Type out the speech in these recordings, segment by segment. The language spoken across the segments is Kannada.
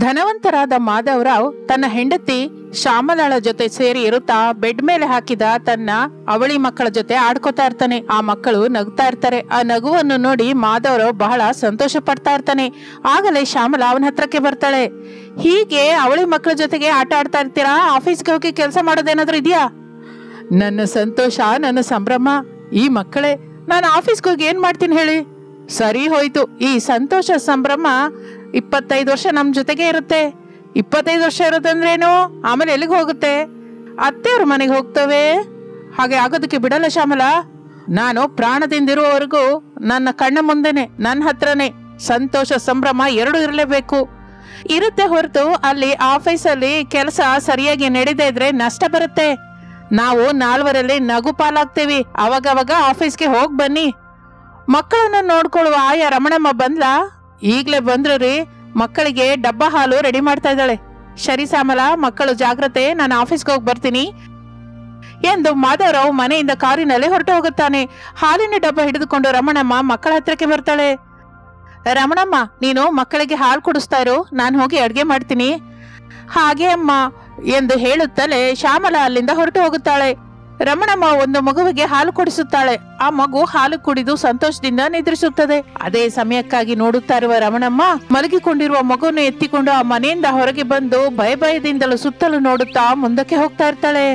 ಧನವಂತರಾದ ಮಾಧವರಾವ್ ತನ್ನ ಹೆಂಡತಿ ಶ್ಯಾಮಲಾಳ ಜೊತೆ ಸೇರಿ ಇರುತ್ತಾ ಬೆಡ್ ಮೇಲೆ ಹಾಕಿದ ತನ್ನ ಅವಳಿ ಮಕ್ಕಳ ಜೊತೆ ಆಡ್ಕೋತಾ ಇರ್ತಾನೆ. ಆ ಮಕ್ಕಳು ನಗ್ತಾ ಇರ್ತಾರೆ. ಆ ನಗುವನ್ನು ನೋಡಿ ಮಾಧವರಾವ್ ಬಹಳ ಸಂತೋಷ ಪಡ್ತಾ ಇರ್ತಾನೆ. ಆಗಲೇ ಶ್ಯಾಮಲಾ ಅವನ ಹತ್ರಕ್ಕೆ ಬರ್ತಾಳೆ. ಹೀಗೆ ಅವಳಿ ಮಕ್ಕಳ ಜೊತೆಗೆ ಆಟ ಆಡ್ತಾ ಇರ್ತೀರಾ? ಆಫೀಸ್ಗೆ ಹೋಗಿ ಕೆಲಸ ಮಾಡೋದೇನಾದ್ರೂ ಇದೆಯಾ? ನನ್ನ ಸಂತೋಷ, ನನ್ನ ಸಂಭ್ರಮ ಈ ಮಕ್ಕಳೇ. ನಾನು ಆಫೀಸ್ಗೆ ಹೋಗಿ ಏನ್ ಮಾಡ್ತೀನಿ ಹೇಳಿ? ಸರಿ ಹೋಯ್ತು, ಈ ಸಂತೋಷ ಸಂಭ್ರಮ 25 ವರ್ಷ ನಮ್ ಜೊತೆಗೆ ಇರುತ್ತೆ. 25 ವರ್ಷ ಇರೋದಂದ್ರೇನು? ಆಮೇಲೆ ಎಲ್ಲಿಗೆ ಹೋಗುತ್ತೆ? ಅತ್ತೆಯವ್ರ ಮನೆಗೆ ಹೋಗ್ತವೆ. ಹಾಗೆ ಆಗೋದಕ್ಕೆ ಬಿಡಲ್ಲ ಶ್ಯಾಮಲಾ. ನಾನು ಪ್ರಾಣದಿಂದಿರುವವರೆಗೂ ನನ್ನ ಕಣ್ಣ ಮುಂದೆನೆ, ನನ್ನ ಹತ್ರನೇ ಸಂತೋಷ ಸಂಭ್ರಮ ಎರಡು ಇರಲೇಬೇಕು. ಇರುತ್ತೆ ಹೊರತು ಅಲ್ಲಿ ಆಫೀಸಲ್ಲಿ ಕೆಲಸ ಸರಿಯಾಗಿ ನಡೆದೇ ಇದ್ರೆ ನಷ್ಟ ಬರುತ್ತೆ. ನಾವು ನಾಲ್ವರಲ್ಲಿ ನಗು ಪಾಲಾಗ್ತೀವಿ. ಅವಾಗವಾಗ ಆಫೀಸ್ಗೆ ಹೋಗಿ ಬನ್ನಿ. ಮಕ್ಕಳನ್ನ ನೋಡ್ಕೊಳ್ಳುವ ಆಯಾ ರಮಣಮ್ಮ ಬಂದ್ಲಾ? ಈಗ್ಲೇ ಬಂದ್ರು ರೀ. ಮಕ್ಕಳಿಗೆ ಡಬ್ಬ ಹಾಲು ರೆಡಿ ಮಾಡ್ತಾ ಇದ್ದಾಳೆ. ಸರಿ ಶ್ಯಾಮಲಾ, ಮಕ್ಕಳು ಜಾಗ್ರತೆ, ನಾನು ಆಫೀಸ್ಗೆ ಹೋಗಿ ಬರ್ತೀನಿ ಎಂದು ಮಾಧವರಾವ್ ಮನೆಯಿಂದ ಕಾರಿನಲ್ಲಿ ಹೊರಟು ಹೋಗುತ್ತಾನೆ. ಹಾಲಿನ ಡಬ್ಬ ಹಿಡಿದುಕೊಂಡು ರಮಣಮ್ಮ ಮಕ್ಕಳ ಹತ್ರಕ್ಕೆ ಬರ್ತಾಳೆ. ರಮಣಮ್ಮ, ನೀನು ಮಕ್ಕಳಿಗೆ ಹಾಲು ಕುಡಿಸ್ತಾ ಇರು, ನಾನು ಹೋಗಿ ಅಡ್ಗೆ ಮಾಡ್ತೀನಿ. ಹಾಗೆ ಅಮ್ಮ ಎಂದು ಹೇಳುತ್ತಲೇ ಶ್ಯಾಮಲಾ ಅಲ್ಲಿಂದ ಹೊರಟು ಹೋಗುತ್ತಾಳೆ. ರಮಣಮ್ಮ ಒಂದು ಮಗುವಿಗೆ ಹಾಲು ಕುಡಿಸುತ್ತಾಳೆ. ಆ ಮಗು ಹಾಲು ಕುಡಿದು ಸಂತೋಷದಿಂದ ನಿದ್ರಿಸುತ್ತದೆ. ಅದೇ ಸಮಯಕ್ಕಾಗಿ ನೋಡುತ್ತಾ ಇರುವ ರಮಣಮ್ಮ ಮಲಗಿಕೊಂಡಿರುವ ಮಗುವನ್ನು ಎತ್ತಿಕೊಂಡು ಆ ಮನೆಯಿಂದ ಹೊರಗೆ ಬಂದು ಭಯದಿಂದಲೂ ಸುತ್ತಲೂ ನೋಡುತ್ತಾ ಮುಂದಕ್ಕೆ ಹೋಗ್ತಾ ಇರ್ತಾಳೆ.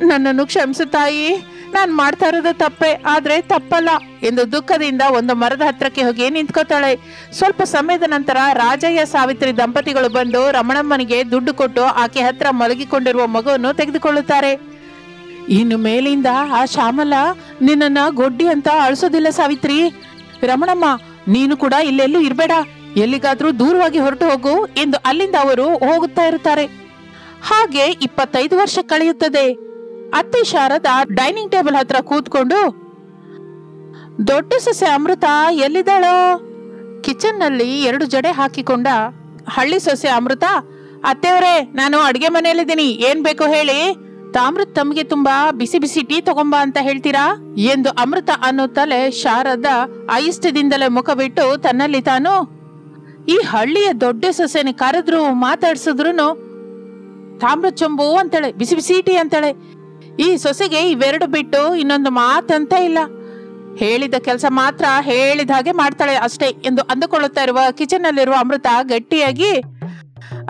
ನನ್ನನ್ನು ಕ್ಷಮಿಸು ತಾಯಿ, ನಾನ್ ಮಾಡ್ತಾ ಇರೋದು ತಪ್ಪೆ, ಆದ್ರೆ ತಪ್ಪಲ್ಲ ಎಂದು ದುಃಖದಿಂದ ಒಂದು ಮರದ ಹತ್ರಕ್ಕೆ ಹೋಗಿ ನಿಂತ್ಕೋತಾಳೆ. ಸ್ವಲ್ಪ ಸಮಯದ ನಂತರ ರಾಜಯ್ಯ ಸಾವಿತ್ರಿ ದಂಪತಿಗಳು ಬಂದು ರಮಣಮ್ಮನಿಗೆ ದುಡ್ಡು ಕೊಟ್ಟು ಆಕೆ ಹತ್ರ ಮಲಗಿಕೊಂಡಿರುವ ಮಗುವನ್ನು ತೆಗೆದುಕೊಳ್ಳುತ್ತಾರೆ. ಇನ್ನು ಮೇಲಿಂದ ಆ ಶ್ಯಾಮಲಾ ನಿನ್ನನ್ನ ಗೊಡ್ಡಿ ಅಂತ ಅಳಿಸೋದಿಲ್ಲ ಸಾವಿತ್ರಿ. ರಮಣಮ್ಮ, ನೀನು ಕೂಡ ಇಲ್ಲೆಲ್ಲೂ ಇರ್ಬೇಡ, ಎಲ್ಲಿಗಾದ್ರೂ ದೂರವಾಗಿ ಹೊರಟು ಹೋಗು ಎಂದು ಅಲ್ಲಿಂದ ಅವರು ಹೋಗುತ್ತಾ ಇರುತ್ತಾರೆ. ಹಾಗೆ 25 ವರ್ಷ ಕಳೆಯುತ್ತದೆ. ಅತ್ತೆ ಶಾರದಾ ಡೈನಿಂಗ್ ಟೇಬಲ್ ಹತ್ರ ಕೂತ್ಕೊಂಡು, ದೊಡ್ಡ ಸೊಸೆ ಅಮೃತ ಎಲ್ಲಿದ್ದಾಳೋ? ಕಿಚನ್ ನಲ್ಲಿ 2 ಜಡೆ ಹಾಕಿಕೊಂಡ ಹಳ್ಳಿ ಸೊಸೆ ಅಮೃತ, ಅತ್ತೆಯವರೇ, ನಾನು ಅಡ್ಗೆ ಮನೆಯಲ್ಲಿದ್ದೀನಿ, ಏನ್ ಬೇಕೋ ಹೇಳಿ. ತಾಮ್ರತ್ ತಮಗೆ ತುಂಬಾ ಬಿಸಿ ಬಿಸಿ ಟೀ ತಗೊಂಬ ಅಂತ ಹೇಳ್ತೀರಾ ಎಂದು ಅಮೃತ ಅನ್ನುತ್ತಲೇ ಶಾರದಾ ಆಯಿಷ್ಟದಿಂದಲೇ ಮುಖ ಬಿಟ್ಟು ತನ್ನಲ್ಲಿ ತಾನು, ಈ ಹಳ್ಳಿಯ ದೊಡ್ಡ ಸೊಸೆನ ಕರೆದ್ರು ಮಾತಾಡ್ಸಿದ್ರು ತಾಮ್ರದ ಚೊಂಬು ಅಂತಾಳೆ, ಬಿಸಿ ಬಿಸಿ ಟೀ ಅಂತಾಳೆ. ಈ ಸೊಸೆಗೆ ಇವೆರಡು ಬಿಟ್ಟು ಇನ್ನೊಂದು ಮಾತಂತ ಇಲ್ಲ. ಹೇಳಿದ ಕೆಲಸ ಮಾತ್ರ ಹೇಳಿದ ಹಾಗೆ ಮಾಡ್ತಾಳೆ ಅಷ್ಟೇ ಎಂದು ಅಂದುಕೊಳ್ಳುತ್ತಾ ಇರುವ ಕಿಚನ್ ನಲ್ಲಿರುವ ಅಮೃತ ಗಟ್ಟಿಯಾಗಿ,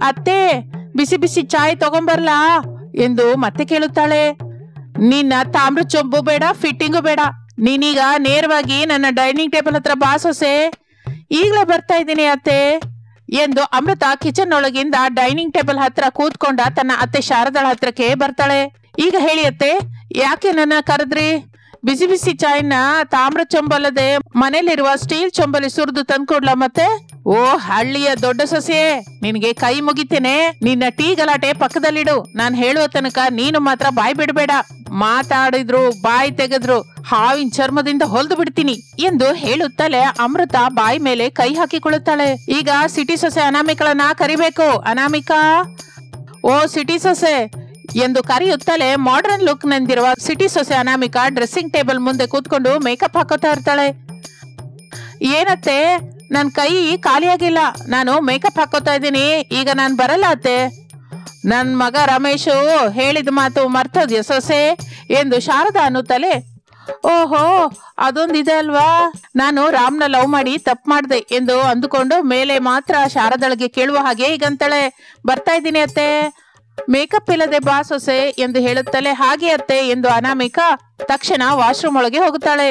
ಅತ್ತೆ ಬಿಸಿ ಬಿಸಿ ಚಾಯ್ ತಗೊಂಬರ್ಲಾ ಎಂದು ಮತ್ತೆ ಕೇಳುತ್ತಾಳೆ. ನಿನ್ನ ತಾಮ್ರ ಚೊಂಬು ಬೇಡ, ಫಿಟ್ಟಿಂಗು ಬೇಡ, ನೀನೀಗ ನೇರವಾಗಿ ನನ್ನ ಡೈನಿಂಗ್ ಟೇಬಲ್ ಹತ್ರ ಬಾ ಸೊಸೆ. ಈಗಲೇ ಬರ್ತಾ ಇದ್ದೀನಿ ಅತ್ತೆ ಎಂದು ಅಮೃತ ಕಿಚನ್ ಒಳಗಿಂದ ಡೈನಿಂಗ್ ಟೇಬಲ್ ಹತ್ರ ಕೂತ್ಕೊಂಡ ತನ್ನ ಅತ್ತೆ ಶಾರದಾಳ ಹತ್ರಕ್ಕೆ ಬರ್ತಾಳೆ. ಈಗ ಹೇಳಿ ಅತ್ತೆ, ಯಾಕೆ ನನ್ನ ಕರೆದ್ರಿ? ಬಿಸಿ ಬಿಸಿ ಚಾಯ್ನ ತಾಮ್ರ ಚೊಂಬಲ್ಲದೆ ಮನೇಲಿರುವ ಸ್ಟೀಲ್ ಚೊಂಬಲಿ ಸುರಿದು ತಂದ್ಕೊಡ್ಲಾ ಮತ್ತೆ? ಓ ಹಳ್ಳಿಯ ದೊಡ್ಡ ಸೊಸೆ, ನಿನ್ಗೆ ಕೈ ಮುಗಿತೇನೆ. ನಿನ್ನ ಟೀ ಗಲಾಟೆ ಪಕ್ಕದಲ್ಲಿಡು. ನಾನ್ ಹೇಳುವ ತನಕ ನೀನು ಮಾತ್ರ ಬಾಯ್ ಬಿಡಬೇಡ. ಮಾತಾಡಿದ್ರು ಬಾಯಿ ತೆಗೆದ್ರು ಹಾವಿನ ಚರ್ಮದಿಂದ ಹೊಲ್ದು ಬಿಡ್ತೀನಿ ಎಂದು ಹೇಳುತ್ತಲೇ ಅಮೃತ ಬಾಯಿ ಮೇಲೆ ಕೈ ಹಾಕಿಕೊಳ್ಳುತ್ತಾಳೆ. ಈಗ ಸಿಟಿ ಸೊಸೆ ಅನಾಮಿಕಳನ್ನ ಕರಿಬೇಕು. ಅನಾಮಿಕಾ, ಓ ಸಿಟಿ ಸೊಸೆ ಎಂದು ಕರೆಯುತ್ತಲೇ ಮಾಡರ್ನ್ ಲುಕ್ ನಂದಿರುವ ಸಿಟಿ ಸೊಸೆ ಅನಾಮಿಕಾ ಡ್ರೆಸ್ಸಿಂಗ್ ಟೇಬಲ್ ಮುಂದೆ ಕೂತ್ಕೊಂಡು ಮೇಕಪ್ ಹಾಕೋತಾ ಇರ್ತಾಳೆ. ಏನತ್ತೆ, ನನ್ ಕೈ ಖಾಲಿಯಾಗಿಲ್ಲ, ನಾನು ಮೇಕಪ್ ಹಾಕೋತಾ ಇದ್ದೀನಿ, ಈಗ ನಾನ್ ಬರಲ್ಲ ಅತ್ತೆ. ನನ್ ಮಗ ರಮೇಶು ಹೇಳಿದ ಮಾತು ಮರ್ತೋದ್ಯ ಸೊಸೆ ಎಂದು ಶಾರದಾ ಅನ್ನುತ್ತಲೇ, ಓಹೋ ಅದೊಂದಿದೆ ಅಲ್ವಾ, ನಾನು ರಾಮ್ನ ಲವ್ ಮಾಡಿ ತಪ್ಪು ಮಾಡ್ದೆ ಎಂದು ಅಂದುಕೊಂಡು ಮೇಲೆ ಮಾತ್ರ ಶಾರದಾಳಿಗೆ ಕೇಳುವ ಹಾಗೆ ಈಗಂತಾಳೆ, ಬರ್ತಾ ಇದ್ದೀನಿ ಅತ್ತೆ, ಮೇಕಪ್ ಇಲ್ಲದೆ ಬಾ ಸೊಸೆ ಎಂದು ಹೇಳುತ್ತಲೇ ಹಾಗೆ ಅತ್ತೆ ಎಂದು ಅನಾಮಿಕಾ ತಕ್ಷಣ ವಾಶ್ರೂಮ್ ಒಳಗೆ ಹೋಗುತ್ತಾಳೆ.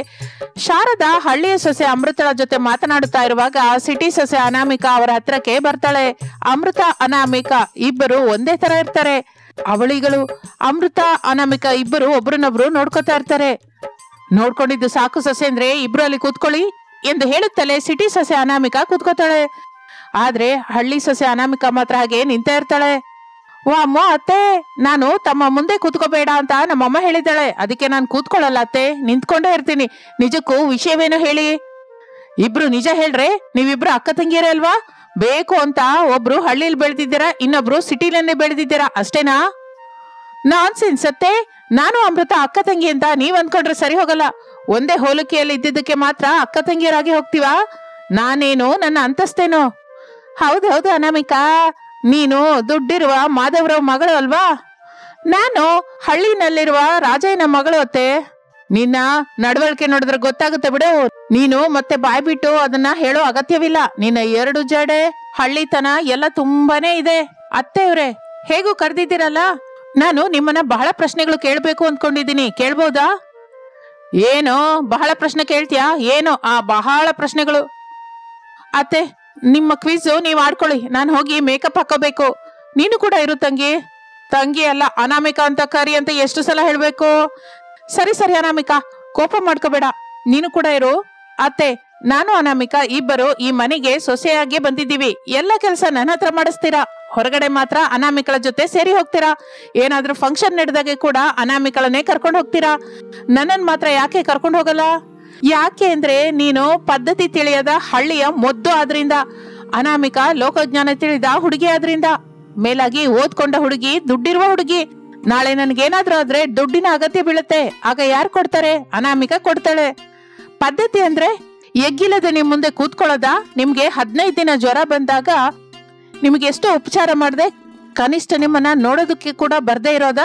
ಶಾರದಾ ಹಳ್ಳಿಯ ಸೊಸೆ ಅಮೃತಳ ಜೊತೆ ಮಾತನಾಡುತ್ತಾ ಇರುವಾಗ ಸಿಟಿ ಸೊಸೆ ಅನಾಮಿಕಾ ಅವರ ಹತ್ರಕ್ಕೆ ಬರ್ತಾಳೆ. ಅಮೃತ ಅನಾಮಿಕಾ ಇಬ್ಬರು ಒಂದೇ ತರ ಇರ್ತಾರೆ. ಅವಳಿಗಳು ಅಮೃತ ಅನಾಮಿಕಾ ಇಬ್ಬರು ಒಬ್ರನ್ನೊಬ್ರು ನೋಡ್ಕೋತಾ ಇರ್ತಾರೆ. ನೋಡ್ಕೊಂಡಿದ್ದು ಸಾಕು ಸೊಸೆ ಅಂದ್ರೆ ಇಬ್ರು ಅಲ್ಲಿ ಕೂತ್ಕೊಳ್ಳಿ ಎಂದು ಹೇಳುತ್ತಲೇ ಸಿಟಿ ಸೊಸೆ ಅನಾಮಿಕಾ ಕೂತ್ಕೋತಾಳೆ. ಆದ್ರೆ ಹಳ್ಳಿ ಸೊಸೆ ಅನಾಮಿಕಾ ಮಾತ್ರ ಹಾಗೆ ನಿಂತ ಇರ್ತಾಳೆ. ಓ ಅಮ್ಮ ಅತ್ತೆ, ನಾನು ತಮ್ಮ ಮುಂದೆ ಕೂತ್ಕೋಬೇಡ ಅಂತ ನಮ್ಮಮ್ಮ ಹೇಳಿದ್ದಾಳೆ, ಅದಕ್ಕೆ ನಾನು ಕೂತ್ಕೊಳ್ಳಲ್ಲ ಅತ್ತೆ, ನಿಂತ್ಕೊಂಡೇ ಇರ್ತೀನಿ. ನಿಜಕ್ಕೂ ವಿಷಯವೇನು ಹೇಳಿ? ಇಬ್ರು ನಿಜ ಹೇಳ್ರೆ, ನೀವಿಬ್ರು ಅಕ್ಕ ತಂಗಿಯರೇ ಅಲ್ವಾ? ಬೇಕು ಅಂತ ಒಬ್ರು ಹಳ್ಳಿಲಿ ಬೆಳೆದಿದ್ದೀರಾ, ಇನ್ನೊಬ್ರು ಸಿಟಿಲನ್ನೇ ಬೆಳೆದಿದ್ದೀರಾ, ಅಷ್ಟೇನಾ? ನಾನ್ಸೆನ್ಸ್ ಅತ್ತೆ, ನಾನು ಅಮೃತ ಅಕ್ಕ ತಂಗಿ ಅಂತ ನೀವ್ ಅನ್ಕೊಂಡ್ರೆ ಸರಿ ಹೋಗಲ್ಲ. ಒಂದೇ ಹೋಲಿಕೆಯಲ್ಲಿ ಇದ್ದಿದ್ದಕ್ಕೆ ಮಾತ್ರ ಅಕ್ಕ ತಂಗಿಯರಾಗಿ ಹೋಗ್ತೀವಾ? ನಾನೇನು ನನ್ನ ಅಂತಸ್ತೇನೋ? ಹೌದೌದು ಅನಾಮಿಕಾ, ನೀನು ದುಡ್ಡಿರುವ ಮಾಧವರಾವ್ ಮಗಳು ಅಲ್ವಾ? ನಾನು ಹಳ್ಳಿನಲ್ಲಿರುವ ರಾಜಯ್ಯನ ಮಗಳು ಅತ್ತೆ. ನಿನ್ನ ನಡವಳಿಕೆ ನೋಡಿದ್ರೆ ಗೊತ್ತಾಗುತ್ತೆ ಬಿಡು. ನೀನು ಮತ್ತೆ ಬಾಯ್ ಬಿಟ್ಟು ಅದನ್ನ ಹೇಳೋ ಅಗತ್ಯವಿಲ್ಲ. ನಿನ್ನ 2 ಜಡೆ ಹಳ್ಳಿತನ ಎಲ್ಲ ತುಂಬಾನೇ ಇದೆ. ಅತ್ತೆಯವ್ರೆ, ಹೇಗೂ ಕರೆದಿದ್ದೀರಲ್ಲ, ನಾನು ನಿಮ್ಮನ್ನ ಬಹಳ ಪ್ರಶ್ನೆಗಳು ಕೇಳ್ಬೇಕು ಅಂದ್ಕೊಂಡಿದ್ದೀನಿ, ಕೇಳ್ಬೋದಾ? ಏನೋ ಬಹಳ ಪ್ರಶ್ನೆ ಕೇಳ್ತೀಯಾ? ಏನೋ ಬಹಳ ಪ್ರಶ್ನೆಗಳು. ಅತ್ತೆ, ನಿಮ್ಮ ಕ್ವಿಜ್ ನೀವ್ ಆಡ್ಕೊಳ್ಳಿ, ನಾನು ಹೋಗಿ ಮೇಕಪ್ ಹಾಕೋಬೇಕು. ನೀನು ಕೂಡ ಇರು ತಂಗಿ. ತಂಗಿ ಅಲ್ಲ, ಅನಾಮಿಕಾ ಅಂತ ಕರಿ ಅಂತ ಎಷ್ಟು ಸಲ ಹೇಳ್ಬೇಕು? ಸರಿ ಸರಿ ಅನಾಮಿಕಾ, ಕೋಪ ಮಾಡ್ಕೋಬೇಡ, ನೀನು ಕೂಡ ಇರು. ಅತ್ತೆ, ನಾನು ಅನಾಮಿಕಾ ಇಬ್ಬರು ಈ ಮನೆಗೆ ಸೊಸೆಯಾಗಿ ಬಂದಿದ್ದೀವಿ. ಎಲ್ಲ ಕೆಲಸ ನನ್ನ ಹತ್ರ ಮಾಡಿಸ್ತೀರಾ, ಹೊರಗಡೆ ಮಾತ್ರ ಅನಾಮಿಕಳ ಜೊತೆ ಸೇರಿ ಹೋಗ್ತೀರಾ. ಏನಾದ್ರೂ ಫಂಕ್ಷನ್ ನಡೆದಾಗೆ ಕೂಡ ಅನಾಮಿಕಳನ್ನೇ ಕರ್ಕೊಂಡು ಹೋಗ್ತೀರಾ, ನನ್ನನ್ ಮಾತ್ರ ಯಾಕೆ ಕರ್ಕೊಂಡು ಹೋಗಲ್ಲ? ಯಾಕೆ ಅಂದ್ರೆ ನೀನು ಪದ್ಧತಿ ತಿಳಿಯದ ಹಳ್ಳಿಯ ಮೊದ್ದು ಆದ್ರಿಂದ, ಅನಾಮಿಕಾ ಲೋಕಜ್ಞಾನ ತಿಳಿದ ಹುಡುಗಿ ಆದ್ರಿಂದ, ಮೇಲಾಗಿ ಓದ್ಕೊಂಡ ಹುಡುಗಿ, ದುಡ್ಡಿರುವ ಹುಡುಗಿ. ನಾಳೆ ನನ್ಗೇನಾದ್ರೂ ಆದ್ರೆ ದುಡ್ಡಿನ ಅಗತ್ಯ ಬೀಳುತ್ತೆ, ಆಗ ಯಾರು ಕೊಡ್ತಾರೆ? ಅನಾಮಿಕಾ ಕೊಡ್ತಾಳೆ. ಪದ್ಧತಿ ಅಂದ್ರೆ ಎಗ್ಗಿಲ್ಲದ ನಿಮ್ ಮುಂದೆ ಕೂತ್ಕೊಳ್ಳೋದ? ನಿಮ್ಗೆ 15 ದಿನ ಜ್ವರ ಬಂದಾಗ ನಿಮ್ಗೆ ಎಷ್ಟೋ ಉಪಚಾರ ಮಾಡದೆ ಕನಿಷ್ಠ ನಿಮ್ಮನ್ನ ನೋಡೋದಕ್ಕೆ ಕೂಡ ಬರ್ದೇ ಇರೋದ?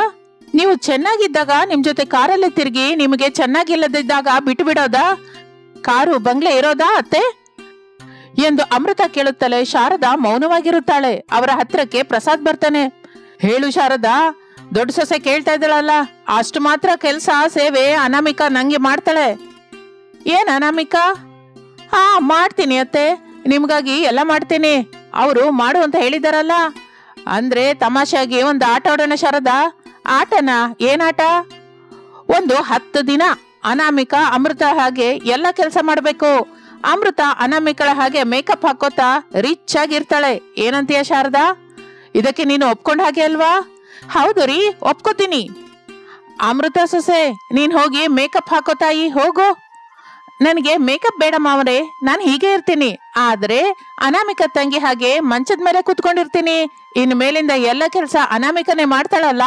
ನೀವು ಚೆನ್ನಾಗಿದ್ದಾಗ ನಿಮ್ ಜೊತೆ ಕಾರಲ್ಲಿ ತಿರುಗಿ, ನಿಮಗೆ ಚೆನ್ನಾಗಿಲ್ಲದಿದ್ದಾಗ ಬಿಟ್ಟು ಬಿಡೋದ? ಕಾರು ಬಂಗ್ಲೆ ಇರೋದಾ ಅತ್ತೆ ಎಂದು ಅಮೃತ ಕೇಳುತ್ತಲೇ ಶಾರದಾ ಮೌನವಾಗಿರುತ್ತಾಳೆ. ಅವರ ಹತ್ರಕ್ಕೆ ಪ್ರಸಾದ್ ಬರ್ತಾನೆ. ಹೇಳು ಶಾರದಾ, ದೊಡ್ಡ ಸೊಸೆ ಕೇಳ್ತಾ ಇದ್ದಾಳಲ್ಲ, ಅಷ್ಟು ಮಾತ್ರ ಕೆಲ್ಸ ಸೇವೆ ಅನಾಮಿಕಾ ನಂಗೆ ಮಾಡ್ತಾಳೆ. ಏನ್ ಅನಾಮಿಕಾ? ಮಾಡ್ತೀನಿ ಅತ್ತೆ, ನಿಮ್ಗಾಗಿ ಎಲ್ಲ ಮಾಡ್ತೀನಿ. ಅವರು ಮಾಡು ಅಂತ ಹೇಳಿದಾರಲ್ಲ. ಅಂದ್ರೆ ತಮಾಷೆಯಾಗಿ ಒಂದು ಆಟ ಆಡೋಣ ಶಾರದಾ. ಆಟನ? ಏನಾಟ? ಒಂದು 10 ದಿನ ಅನಾಮಿಕಾ ಅಮೃತ ಹಾಗೆ ಎಲ್ಲ ಕೆಲಸ ಮಾಡ್ಬೇಕು. ಅಮೃತ ಅನಾಮಿಕಳ ಹಾಗೆ ಮೇಕಪ್ ಹಾಕೋತಾ ರಿಚ್ ಆಗಿರ್ತಾಳೆ. ಏನಂತೀಯ ಶಾರದಾ? ಇದಕ್ಕೆ ನೀನು ಒಪ್ಕೊಂಡ ಹಾಗೆ ಅಲ್ವಾ? ಹೌದು ರೀ, ಒಪ್ಕೋತೀನಿ. ಅಮೃತ ಸೊಸೆ, ನೀನ್ ಹೋಗಿ ಮೇಕಪ್ ಹಾಕೋತಾಯಿ, ಹೋಗು. ನನಗೆ ಮೇಕಪ್ ಬೇಡ ಮಾವರೇ, ನಾನು ಹೀಗೆ ಇರ್ತೀನಿ. ಆದ್ರೆ ಅನಾಮಿಕಾ ತಂಗಿ ಹಾಗೆ ಮಂಚದ ಮೇಲೆ ಕುತ್ಕೊಂಡಿರ್ತೀನಿ. ಇನ್ನು ಮೇಲಿಂದ ಎಲ್ಲ ಕೆಲಸ ಅನಾಮಿಕನೇ ಮಾಡ್ತಾಳಲ್ಲ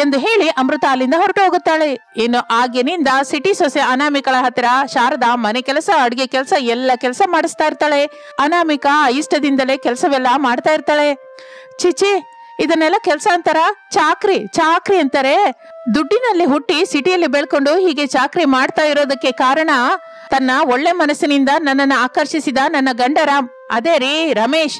ಎಂದು ಹೇಳಿ ಅಮೃತ ಅಲ್ಲಿಂದ ಹೊರಟು ಹೋಗುತ್ತಾಳೆ. ಇನ್ನು ಆಗಿನಿಂದ ಸಿಟಿ ಸೊಸೆ ಅನಾಮಿಕಳ ಹತ್ತಿರ ಶಾರದಾ ಮನೆ ಕೆಲಸ, ಅಡ್ಗೆ ಕೆಲಸ ಎಲ್ಲ ಕೆಲಸ ಮಾಡಿಸ್ತಾ ಇರ್ತಾಳೆ. ಅನಾಮಿಕಾ ಇಷ್ಟದಿಂದಲೇ ಕೆಲಸವೆಲ್ಲ ಮಾಡ್ತಾ ಇರ್ತಾಳೆ. ಚಿಚಿ, ಇದನ್ನೆಲ್ಲ ಕೆಲಸ ಅಂತಾರ? ಚಾಕ್ರಿ ಅಂತಾರೆ. ದುಡ್ಡಿನಲ್ಲಿ ಹುಟ್ಟಿ ಸಿಟಿಯಲ್ಲಿ ಬೆಳ್ಕೊಂಡು ಹೀಗೆ ಚಾಕ್ರಿ ಮಾಡ್ತಾ ಇರೋದಕ್ಕೆ ಕಾರಣ ತನ್ನ ಒಳ್ಳೆ ಮನಸ್ಸಿನಿಂದ ನನ್ನನ್ನು ಆಕರ್ಷಿಸಿದ ನನ್ನ ಗಂಡ ರಾಮ್, ಅದೇ ರೀ ರಮೇಶ್.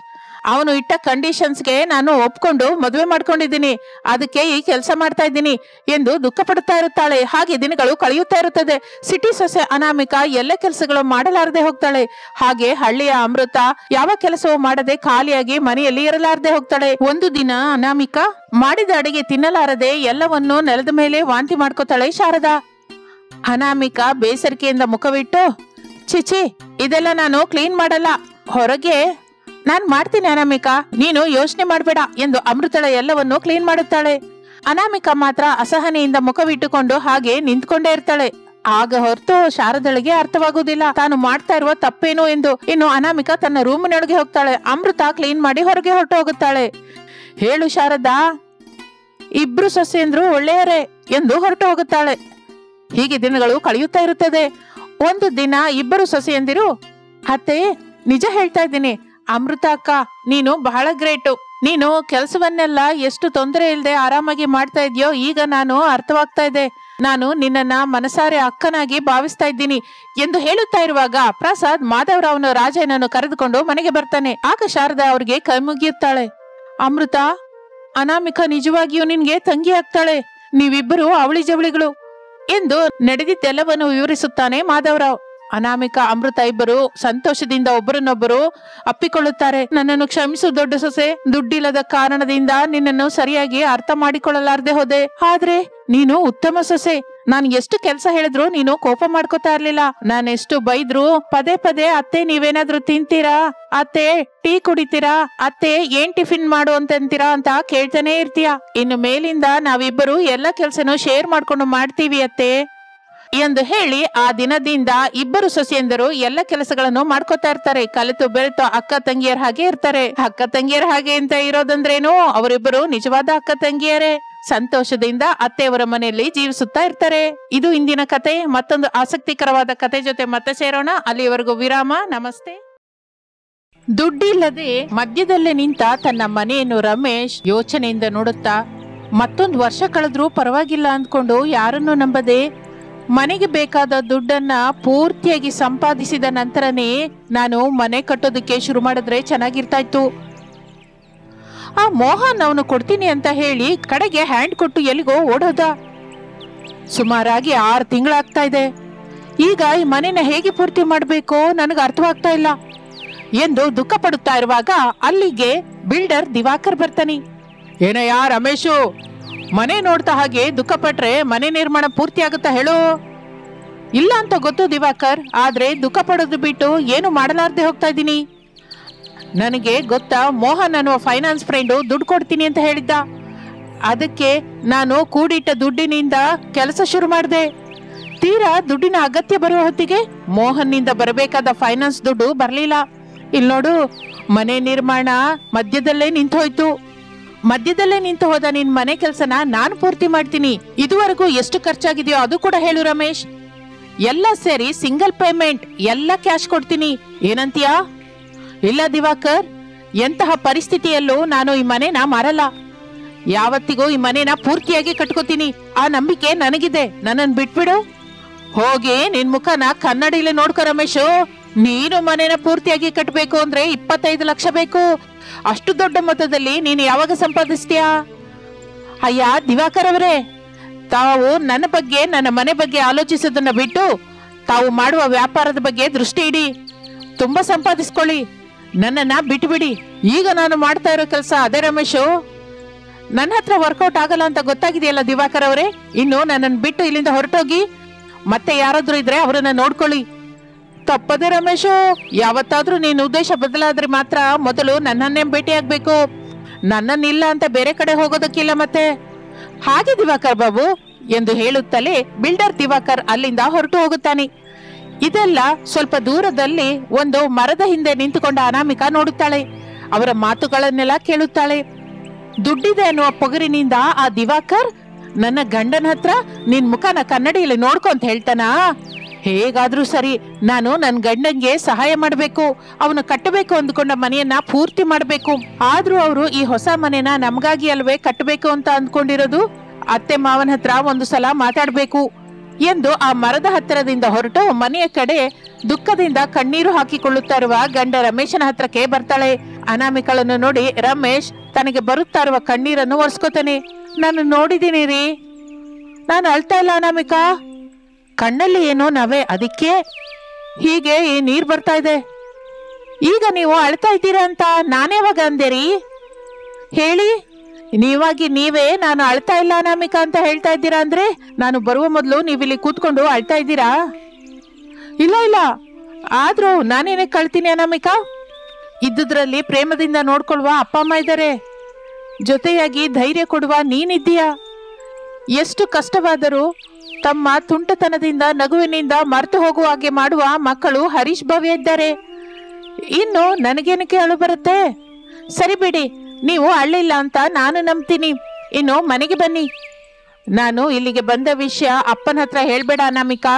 ಅವನು ಇಟ್ಟ ಕಂಡೀಷನ್ಸ್ಗೆ ನಾನು ಒಪ್ಕೊಂಡು ಮದುವೆ ಮಾಡ್ಕೊಂಡಿದ್ದೀನಿ, ಅದಕ್ಕೆ ಈ ಕೆಲಸ ಮಾಡ್ತಾ ಇದ್ದೀನಿ ಎಂದು ದುಃಖ ಪಡುತ್ತಾ ಇರುತ್ತಾಳೆ. ಹಾಗೆ ದಿನಗಳು ಕಳೆಯುತ್ತಾ ಇರುತ್ತದೆ. ಸಿಟಿ ಸೊಸೆ ಅನಾಮಿಕಾ ಎಲ್ಲ ಕೆಲಸಗಳು ಮಾಡಲಾರದೆ ಹೋಗ್ತಾಳೆ. ಹಾಗೆ ಹಳ್ಳಿಯ ಅಮೃತ ಯಾವ ಕೆಲಸವೂ ಮಾಡದೆ ಖಾಲಿಯಾಗಿ ಮನೆಯಲ್ಲಿ ಇರಲಾರದೆ ಹೋಗ್ತಾಳೆ. ಒಂದು ದಿನ ಅನಾಮಿಕಾ ಮಾಡಿದ ಅಡಿಗೆ ತಿನ್ನಲಾರದೆ ಎಲ್ಲವನ್ನೂ ನೆಲದ ಮೇಲೆ ವಾಂತಿ ಮಾಡ್ಕೋತಾಳೆ ಶಾರದಾ. ಅನಾಮಿಕಾ ಬೇಸರಿಕೆಯಿಂದ ಮುಖವಿಟ್ಟು, ಚಿಚಿ, ಇದೆಲ್ಲ ನಾನು ಕ್ಲೀನ್ ಮಾಡಲ್ಲ, ಹೊರಗೆ ನಾನ್ ಮಾಡ್ತೀನಿ ಅನಾಮಿಕಾ, ನೀನು ಯೋಚನೆ ಮಾಡ್ಬೇಡ ಎಂದು ಅಮೃತಳ ಎಲ್ಲವನ್ನು ಕ್ಲೀನ್ ಮಾಡುತ್ತಾಳೆ. ಅನಾಮಿಕಾ ಮಾತ್ರ ಅಸಹನೆಯಿಂದ ಮುಖವಿಟ್ಟುಕೊಂಡು ಹಾಗೆ ನಿಂತ್ಕೊಂಡೇ ಇರ್ತಾಳೆ. ಆಗ ಹೊರತು ಶಾರದಳಿಗೆ ಅರ್ಥವಾಗುವುದಿಲ್ಲ ತಾನು ಮಾಡ್ತಾ ಇರುವ ತಪ್ಪೇನು ಎಂದು. ಇನ್ನು ಅನಾಮಿಕಾ ತನ್ನ ರೂಮಿನೊಳಗೆ ಹೋಗ್ತಾಳೆ. ಅಮೃತ ಕ್ಲೀನ್ ಮಾಡಿ ಹೊರಗೆ ಹೊರಟು ಹೋಗುತ್ತಾಳೆ. ಹೇಳು ಶಾರದಾ, ಇಬ್ರು ಸೊಸೆಯಂದ್ರು ಒಳ್ಳೆಯರೇ ಎಂದು ಹೊರಟು ಹೋಗುತ್ತಾಳೆ. ಹೀಗೆ ದಿನಗಳು ಕಳೆಯುತ್ತಾ ಇರುತ್ತದೆ. ಒಂದು ದಿನ ಇಬ್ಬರು ಸೊಸೆಯಂದಿರು, ಅತ್ತೆ, ನಿಜ ಹೇಳ್ತಾ ಇದ್ದೀನಿ, ಅಮೃತ ಅಕ್ಕ ನೀನು ಬಹಳ ಗ್ರೇಟು. ನೀನು ಕೆಲಸವನ್ನೆಲ್ಲ ಎಷ್ಟು ತೊಂದರೆ ಇಲ್ಲದೆ ಆರಾಮಾಗಿ ಮಾಡ್ತಾ ಇದೆಯೋ ಈಗ ನಾನು ಅರ್ಥವಾಗ್ತಾ ಇದೆ. ನಾನು ನಿನ್ನನ್ನ ಮನಸಾರೆ ಅಕ್ಕನಾಗಿ ಭಾವಿಸ್ತಾ ಇದ್ದೀನಿ ಎಂದು ಹೇಳುತ್ತಾ ಇರುವಾಗ ಪ್ರಸಾದ್ ಮಾಧವರಾವ್ನ ರಾಜನನ್ನು ಕರೆದುಕೊಂಡು ಮನೆಗೆ ಬರ್ತಾನೆ. ಆಗ ಶಾರದಾ ಅವ್ರಿಗೆ ಕೈ ಮುಗಿಯುತ್ತಾಳೆ. ಅಮೃತ, ಅನಾಮಿಕಾ ನಿಜವಾಗಿಯೂ ನಿನ್ಗೆ ತಂಗಿ ಆಗ್ತಾಳೆ. ನೀವಿಬ್ಬರು ಅವಳಿ ಜವಳಿಗಳು ಎಂದು ನಡೆದಿದ್ದೆಲ್ಲವನ್ನು ವಿವರಿಸುತ್ತಾನೆ ಮಾಧವರಾವ್. ಅನಾಮಿಕಾ ಅಮೃತ ಇಬ್ಬರು ಸಂತೋಷದಿಂದ ಒಬ್ಬರನ್ನೊಬ್ಬರು ಅಪ್ಪಿಕೊಳ್ಳುತ್ತಾರೆ. ನನ್ನನ್ನು ಕ್ಷಮಿಸು ದೊಡ್ಡ ಸೊಸೆ, ದುಡ್ಡಿಲ್ಲದ ಕಾರಣದಿಂದ ನಿನ್ನನ್ನು ಸರಿಯಾಗಿ ಅರ್ಥ ಮಾಡಿಕೊಳ್ಳಲಾರದೆ ಹೋದೆ. ಆದ್ರೆ ನೀನು ಉತ್ತಮ ಸೊಸೆ. ನಾನು ಎಷ್ಟು ಕೆಲಸ ಹೇಳಿದ್ರು ನೀನು ಕೋಪ ಮಾಡ್ಕೋತಾ ಇರ್ಲಿಲ್ಲ. ನಾನೆಷ್ಟು ಬೈದ್ರು ಪದೇ ಪದೇ ಅತ್ತೆ ನೀವೇನಾದ್ರೂ ತಿಂತೀರಾ, ಅತ್ತೆ ಟೀ ಕುಡಿತೀರಾ, ಅತ್ತೆ ಏನ್ ಟಿಫಿನ್ ಮಾಡು ಅಂತೀರಾ ಅಂತ ಕೇಳ್ತಾನೆ ಇರ್ತೀಯ. ಇನ್ನು ಮೇಲಿಂದ ನಾವಿಬ್ಬರು ಎಲ್ಲ ಕೆಲ್ಸನೂ ಶೇರ್ ಮಾಡ್ಕೊಂಡು ಮಾಡ್ತೀವಿ ಅತ್ತೆ ಎಂದು ಹೇಳಿ ಆ ದಿನದಿಂದ ಇಬ್ಬರು ಸೊಸೆಯಂದರು ಎಲ್ಲ ಕೆಲಸಗಳನ್ನು ಮಾಡ್ಕೋತಾ ಇರ್ತಾರೆ. ಕಲಿತು ಬೆರೆತು ಅಕ್ಕ ತಂಗಿಯರ ಹಾಗೆ ಇರ್ತಾರೆ. ಅಕ್ಕ ತಂಗಿಯರ ಹಾಗೆ ಅಂತ ಇರೋದಂದ್ರೇನು, ಅವರಿಬ್ಬರು ನಿಜವಾದ ಅಕ್ಕ ತಂಗಿಯರೇ. ಸಂತೋಷದಿಂದ ಅತ್ತೆಯವರ ಮನೆಯಲ್ಲಿ ಜೀವಿಸುತ್ತಾ ಇರ್ತಾರೆ. ಇದು ಇಂದಿನ ಕತೆ. ಮತ್ತೊಂದು ಆಸಕ್ತಿಕರವಾದ ಕತೆ ಜೊತೆ ಮತ್ತೆ ಸೇರೋಣ. ಅಲ್ಲಿಯವರೆಗೂ ವಿರಾಮ. ನಮಸ್ತೆ. ದುಡ್ಡಿಲ್ಲದೆ ಮಧ್ಯದಲ್ಲೇ ನಿಂತ ತನ್ನ ಮನೆಯನ್ನು ರಮೇಶ್ ಯೋಚನೆಯಿಂದ ನೋಡುತ್ತಾ, ಮತ್ತೊಂದು ವರ್ಷ ಕಳೆದ್ರೂ ಪರವಾಗಿಲ್ಲ ಅಂದ್ಕೊಂಡು ಯಾರನ್ನು ನಂಬದೆ ಮನೆಗೆ ಬೇಕಾದ ದುಡ್ಡನ್ನ ಪೂರ್ತಿಯಾಗಿ ಸಂಪಾದಿಸಿದ ನಂತರನೇ ನಾನು ಮನೆ ಕಟ್ಟೋದಕ್ಕೆ ಶುರು ಮಾಡಿದ್ರೆ ಚೆನ್ನಾಗಿರ್ತಾ ಇತ್ತು. ಆ ಮೋಹನ್ ಅವನು ಕೊಡ್ತೀನಿ ಅಂತ ಹೇಳಿ ಕಡೆಗೆ ಹ್ಯಾಂಡ್ ಕೊಟ್ಟು ಎಲ್ಲಿಗೋ ಓಡೋದ. ಸುಮಾರಾಗಿ 6 ತಿಂಗಳಾಗ್ತಾ ಇದೆ. ಈಗ ಈ ಮನೆನ ಹೇಗೆ ಪೂರ್ತಿ ಮಾಡಬೇಕೋ ನನಗೆ ಅರ್ಥವಾಗ್ತಾ ಇಲ್ಲ ಎಂದು ದುಃಖ ಪಡುತ್ತಾ ಇರುವಾಗ ಅಲ್ಲಿಗೆ ಬಿಲ್ಡರ್ ದಿವಾಕರ್ ಬರ್ತಾನೆ. ಏನಯ್ಯ ರಮೇಶು, ಮನೆ ನೋಡ್ತಾ ಹಾಗೆ ದುಃಖ ಪಟ್ರೆ ಮನೆ ನಿರ್ಮಾಣ ಪೂರ್ತಿ ಆಗುತ್ತಾ ಹೇಳು? ಇಲ್ಲ ಅಂತ ಗೊತ್ತು ದಿವಾಕರ್, ಆದ್ರೆ ದುಃಖ ಪಡೋದು ಬಿಟ್ಟು ಏನು ಮಾಡಲಾರ್ದೆ ಹೋಗ್ತಾ ಇದ್ದೀನಿ. ನನಗೆ ಗೊತ್ತಾ, ಮೋಹನ್ ಅನ್ನುವ ಫೈನಾನ್ಸ್ ಫ್ರೆಂಡು ದುಡ್ಡು ಕೊಡ್ತೀನಿ ಅಂತ ಹೇಳಿದ್ದ. ಅದಕ್ಕೆ ನಾನು ಕೂಡಿಟ್ಟ ದುಡ್ಡಿನಿಂದ ಕೆಲಸ ಶುರು ಮಾಡಿದೆ. ತೀರಾ ದುಡ್ಡಿನ ಅಗತ್ಯ ಬರುವ ಹೊತ್ತಿಗೆ ಮೋಹನ್ನಿಂದ ಬರಬೇಕಾದ ಫೈನಾನ್ಸ್ ದುಡ್ಡು ಬರಲಿಲ್ಲ. ಇಲ್ಲಿ ನೋಡು, ಮನೆ ನಿರ್ಮಾಣ ಮಧ್ಯದಲ್ಲೇ ನಿಂತೋಯ್ತು. ಮಧ್ಯದಲ್ಲೇ ನಿಂತು ಹೋದ ನಿನ್ ಮನೆ ಕೆಲಸನ ನಾನು ಪೂರ್ತಿ ಮಾಡ್ತೀನಿ. ಇದುವರೆಗೂ ಎಷ್ಟು ಖರ್ಚಾಗಿದೆಯೋ ಅದು ಕೂಡ ಹೇಳು ರಮೇಶ್. ಎಲ್ಲ ಸೇರಿ ಸಿಂಗಲ್ ಪೇಮೆಂಟ್, ಎಲ್ಲ ಕ್ಯಾಶ್ ಕೊಡ್ತೀನಿ. ಏನಂತೀಯಾ? ಇಲ್ಲ ದಿವಾಕರ್, ಎಂತಹ ಪರಿಸ್ಥಿತಿಯಲ್ಲೂ ನಾನು ಈ ಮನೆನ ಮಾರಲ್ಲ. ಯಾವತ್ತಿಗೂ ಈ ಮನೆನ ಪೂರ್ತಿಯಾಗಿ ಕಟ್ಕೋತೀನಿ. ಆ ನಂಬಿಕೆ ನನಗಿದೆ. ನನ್ನನ್ನು ಬಿಟ್ಬಿಡು. ಹೋಗಿ ನಿನ್ ಮುಖನ ಕನ್ನಡಿಲಿ ನೋಡ್ಕೊ ರಮೇಶು. ನೀನು ಮನೆನ ಪೂರ್ತಿಯಾಗಿ ಕಟ್ಟಬೇಕು ಅಂದ್ರೆ 25 ಲಕ್ಷ ಬೇಕು. ಅಷ್ಟು ದೊಡ್ಡ ಮೊತ್ತದಲ್ಲಿ ನೀನು ಯಾವಾಗ ಸಂಪಾದಿಸ್ತೀಯಾ? ಅಯ್ಯ ದಿವಾಕರ್ ಅವರೇ, ತಾವು ನನ್ನ ಬಗ್ಗೆ, ನನ್ನ ಮನೆ ಬಗ್ಗೆ ಆಲೋಚಿಸೋದನ್ನ ಬಿಟ್ಟು ತಾವು ಮಾಡುವ ವ್ಯಾಪಾರದ ಬಗ್ಗೆ ದೃಷ್ಟಿ ಇಡಿ. ತುಂಬಾ ಸಂಪಾದಿಸ್ಕೊಳ್ಳಿ. ನನ್ನನ್ನ ಬಿಟ್ಬಿಡಿ. ಈಗ ನಾನು ಮಾಡ್ತಾ ಇರೋ ಕೆಲಸ ಅದೇ ರಮೇಶು. ನನ್ನ ಹತ್ರ ವರ್ಕೌಟ್ ಆಗಲ್ಲ ಅಂತ ಗೊತ್ತಾಗಿದೆಯಲ್ಲ ದಿವಾಕರ್ ಅವರೇ. ಇನ್ನು ನನ್ನನ್ನು ಬಿಟ್ಟು ಇಲ್ಲಿಂದ ಹೊರಟೋಗಿ. ಮತ್ತೆ ಯಾರಾದ್ರೂ ಇದ್ರೆ ಅವರನ್ನ ನೋಡ್ಕೊಳ್ಳಿ. ತಪ್ಪದೆ ರಮೇಶು, ಯಾವತ್ತಾದ್ರೂ ನೀನು ಉದ್ದೇಶ ಬದಲಾದ್ರೆ ಮಾತ್ರ ಮೊದಲು ನನ್ನನ್ನೇ ಭೇಟಿ ಆಗ್ಬೇಕು. ನನ್ನನ್ನಿಲ್ಲ ಅಂತ ಬೇರೆ ಕಡೆ ಹೋಗೋದಕ್ಕಿಲ್ಲ ಮತ್ತೆ. ಹಾಗೆ ದಿವಾಕರ್ ಬಾಬು ಎಂದು ಹೇಳುತ್ತಲೇ ಬಿಲ್ಡರ್ ದಿವಾಕರ್ ಅಲ್ಲಿಂದ ಹೊರಟು ಹೋಗುತ್ತಾನೆ. ಇದೆಲ್ಲ ಸ್ವಲ್ಪ ದೂರದಲ್ಲಿ ಒಂದು ಮರದ ಹಿಂದೆ ನಿಂತುಕೊಂಡ ಅನಾಮಿಕಾ ನೋಡುತ್ತಾಳೆ. ಅವರ ಮಾತುಗಳನ್ನೆಲ್ಲ ಕೇಳುತ್ತಾಳೆ. ದುಡ್ಡಿದೆ ಅನ್ನುವ ಪೊಗರಿನಿಂದ ಆ ದಿವಾಕರ್ ನನ್ನ ಗಂಡನ ಹತ್ರ ನಿನ್ ಮುಖನ ಕನ್ನಡಿಯಲ್ಲಿ ನೋಡ್ಕೊಂತ ಹೇಳ್ತಾನಾ? ಹೇಗಾದ್ರೂ ಸರಿ, ನಾನು ನನ್ನ ಗಂಡಂಗೆ ಸಹಾಯ ಮಾಡಬೇಕು. ಅವನು ಕಟ್ಟಬೇಕು ಅಂದ್ಕೊಂಡ ಮನೆಯನ್ನ ಪೂರ್ತಿ ಮಾಡಬೇಕು. ಆದ್ರೂ ಅವರು ಈ ಹೊಸ ಮನೆನ ನಮಗಾಗಿ ಅಲ್ವೇ ಕಟ್ಟಬೇಕು ಅಂತ ಅಂದ್ಕೊಂಡಿರೋದು. ಅತ್ತೆ ಮಾವನ ಹತ್ರ ಒಂದು ಸಲ ಮಾತಾಡ್ಬೇಕು ಎಂದು ಆ ಮರದ ಹತ್ತಿರದಿಂದ ಹೊರಟು ಮನೆಯ ಕಡೆ ದುಃಖದಿಂದ ಕಣ್ಣೀರು ಹಾಕಿಕೊಳ್ಳುತ್ತಾ ಇರುವ ಗಂಡ ರಮೇಶನ ಹತ್ರಕ್ಕೆ ಬರ್ತಾಳೆ. ಅನಾಮಿಕಳನ್ನು ನೋಡಿ ರಮೇಶ್ ತನಗೆ ಬರುತ್ತಾ ಇರುವ ಕಣ್ಣೀರನ್ನು ಒರೆಸ್ಕೋತಾನೆ. ನಾನು ನೋಡಿದ್ದೀನಿ ರೀ, ನಾನು ಅಳ್ತಾ ಇಲ್ಲ ಅನಾಮಿಕಾ. ಕಣ್ಣಲ್ಲಿ ಏನೋ ನವೆ, ಅದಕ್ಕೆ ಹೀಗೆ ಈ ನೀರ್ ಬರ್ತಾ ಇದೆ. ಈಗ ನೀವು ಅಳ್ತಾ ಇದ್ದೀರಾ ಅಂತ ನಾನೇವಾಗ ಅಂದೇರಿ ಹೇಳಿ? ನೀವಾಗಿ ನೀವೇ ನಾನು ಅಳ್ತಾ ಇಲ್ಲ ಅನಾಮಿಕಾ ಅಂತ ಹೇಳ್ತಾ ಇದ್ದೀರಾ ಅಂದ್ರೆ, ನಾನು ಬರುವ ಮೊದಲು ನೀವಿಲ್ಲಿ ಕೂತ್ಕೊಂಡು ಅಳ್ತಾ ಇದ್ದೀರಾ? ಇಲ್ಲ ಇಲ್ಲ, ಆದ್ರೂ ನಾನೇನೇ ಕಳ್ತೀನಿ ಅನಾಮಿಕಾ? ಇದ್ದುದ್ರಲ್ಲಿ ಪ್ರೇಮದಿಂದ ನೋಡ್ಕೊಳ್ಳುವ ಅಪ್ಪ ಅಮ್ಮ ಇದ್ದಾರೆ, ಜೊತೆಯಾಗಿ ಧೈರ್ಯ ಕೊಡುವ ನೀನಿದ್ದೀಯಾ. ಎಷ್ಟು ಕಷ್ಟವಾದರೂ ತಮ್ಮ ತುಂಟತನದಿಂದ ನಗುವಿನಿಂದ ಮರೆತು ಹೋಗುವ ಹಾಗೆ ಮಾಡುವ ಮಕ್ಕಳು ಹರೀಶ್ ಭವ್ಯ ಇದ್ದಾರೆ. ಇನ್ನು ನನಗೇನಕ್ಕೆ ಅಳು ಬರುತ್ತೆ? ಸರಿ ಬಿಡಿ, ನೀವು ಅಳ್ಳಿಲ್ಲ ಅಂತ ನಾನು ನಂಬ್ತೀನಿ. ಇನ್ನು ಮನೆಗೆ ಬನ್ನಿ. ನಾನು ಇಲ್ಲಿಗೆ ಬಂದ ವಿಷಯ ಅಪ್ಪನ ಹತ್ರ ಹೇಳ್ಬೇಡ ಅನಾಮಿಕಾ.